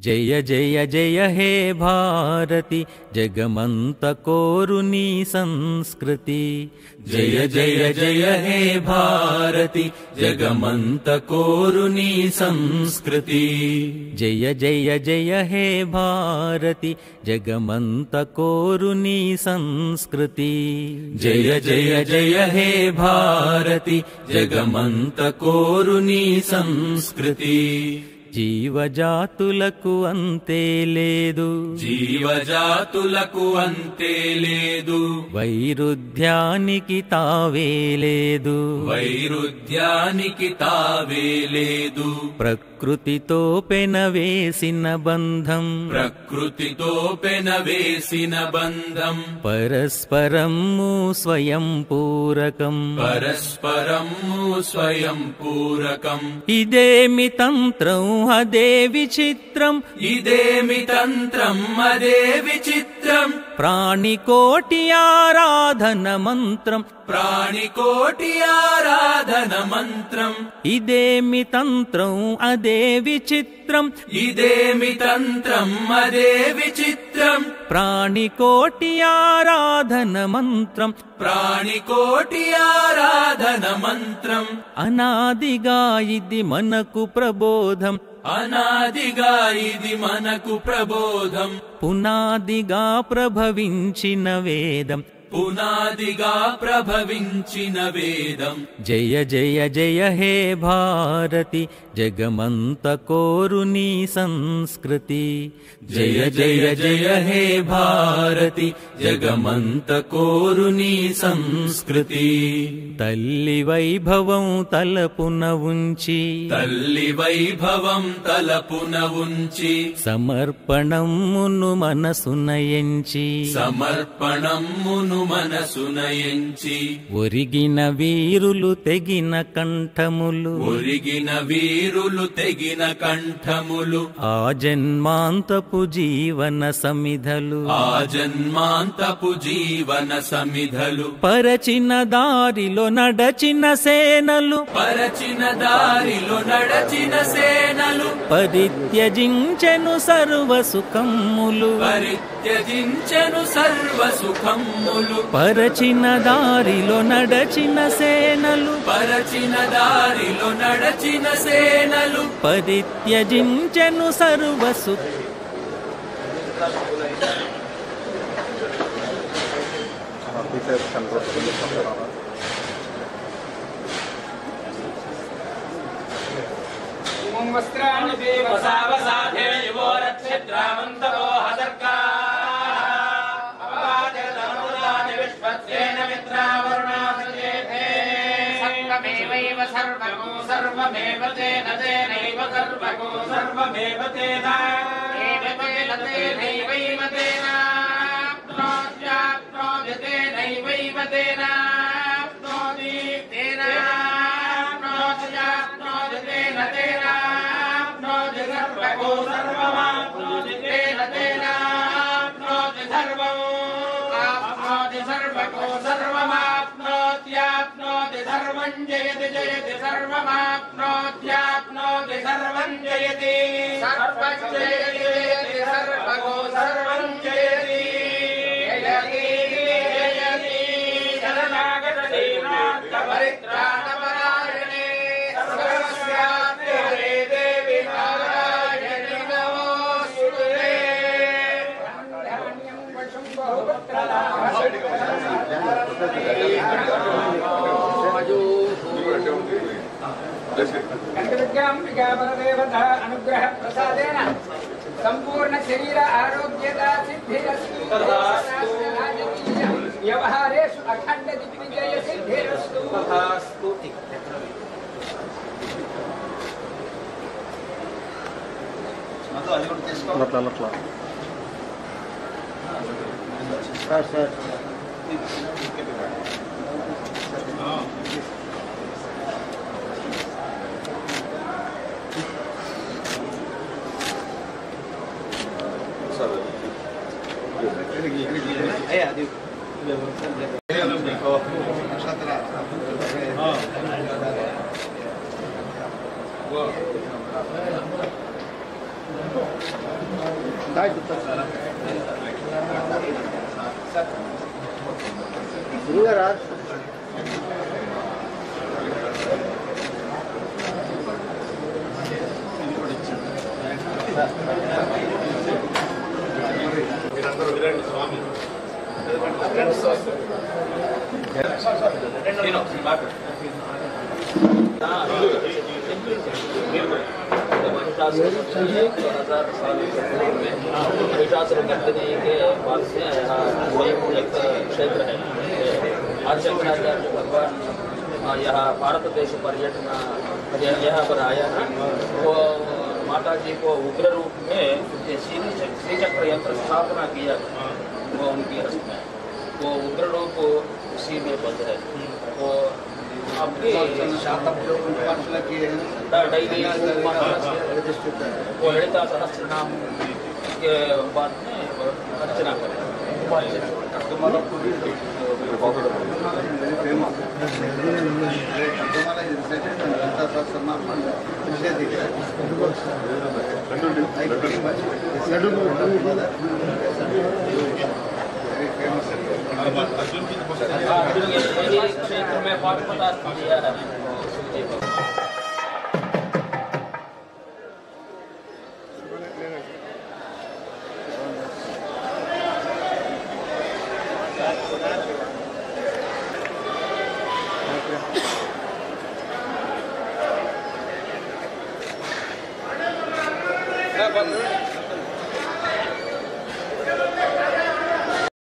జయ జయ జయ హే భారతి జగమంత కోరుని సంస్కృతి. జయ జయ జయ హే భారతి జగమంత కోరుని సంస్కృతి. జయ జయ జయ హే భారతి జగమంత కోరుని సంస్కృతి. జయ జయ జయ హే భారతి జగమంత కోరుని సంస్కృతి. జీవజాతులకు అంతే లేదు, జీవజాతులకు అంతే లేదు. వైరుధ్యానికి తావే లేదు, వైరుధ్యానికి తావే లేదు. ప్రకృతితో పెనవేసిన బంధం, ప్రకృతితో పెనవేసిన బంధం. పరస్పరము స్వయం పూరకం, పరస్పరము స్వయం పూరకం. ఇదేమి తంత్రం అదే విచిత్రం, ఇదేమి తంత్రం అదే విచిత్రం. ప్రాణికోటి ఆరాధన మంత్రం, ప్రాణికోటి ఆరాధన మంత్రం. ఇదేమి తంత్రం అదే విచిత్రం, ఇదేమి తంత్రం అదే విచిత్రం. ప్రాణికోటి ఆరాధన మంత్రం, ప్రాణికోటి ఆరాధన మంత్రం. అనాదిగా ఇది మనకు ప్రబోధం, అనాదిగా ఇది మనకు ప్రబోధం. పునాదిగా ప్రభవించిన వేదం, పునాదిగా ప్రభవించిన వేదం. జయ జయ జయ హే భారతి జగమంత కోరుని సంస్కృతి. జయ జయ జయ హే భారతి జగమంత కోరుని సంస్కృతి. తల్లి వైభవం తలపున ఉంచి, తల్లి వైభవం తలపున ఉంచి. సమర్పణమును మనసున ఎంచి, సమర్పణమును మనసున ఎంచి. ఒరిగిన వీరులు తెగిన కంఠములు, ఒరిగిన వీరులు తెగిన కంఠములు. ఆ జన్మాంతపు జీవన సమిధలు, ఆ జన్మాంతపు జీవన సమిధలు. పరచిన దారిలో నడచిన సేనలు, పరచిన దారిలో నడచిన సేనలు. పరిత్యజించెను సర్వ సుఖములు, పరిత్యజించెను సర్వ సుఖములు. పరచిన దారిలో నడచిన సేనలు, పరచిన దారిలో నడచిన సేనలు. పరిత్యజించెను సర్వ సుఖ. వస్త్రాన్ని దేవసావసాధే యువోరక్షద్రామంతవో హదర్కా. సర్వమేవైవ సర్వగో సర్వమేవ తేన తేనైవ సర్వగో సర్వమేవ తేన ఏవ తేన తేనైవైవ తేన ప్రోజ్యాప్నోతి తేనైవైవ తేన ప్రోది తేన ప్రోజ్యాప్నోతి తేన తేన ప్రోది సర్వగో సర్వమాప్నోతి తేన తేన ప్రోది సర్వం ఆప్నోతి సర్వగో సర్వమాప్నోత్యాప్నోతి సర్వం జయతి జయతి సర్వమాప్నోత్యాప్నోతి సర్వం జయతి సర్వం జయతి జయతి సర్వగో సర్వం జయతి జయతి జయతి శరణాగత దీనార్థ పరిత్రాణపరాయణే సర్వస్యాస్తి హరే దేవి నారాయణి నమోస్తుతే. అనుగ్రహ ప్రసాదేన సంపూర్ణ శరీర ఆరోగ్యత సిద్ధిరస్తు. వ్యవహారేషు అఖండ దిగ్విజయ సిద్ధిరస్తు. महिषासुर मर्दिनी के पास से यहाँ एक क्षेत्र है। आदिशंकराचार्य भगवान यहाँ भारत देश पर्यटन यहाँ पर आया है। वो माता जी को उग्र रूप में श्री चक्र यंत्र स्थापना किया, वो उनकी रस्म है। वो उग्र रूप उसी में बंद है। वो आपकी डेली वो ललिता सहस्त्र नाम के बाद में अर्चना करें। क्षेत्र में पाठ पदार्थ दिया है। बंद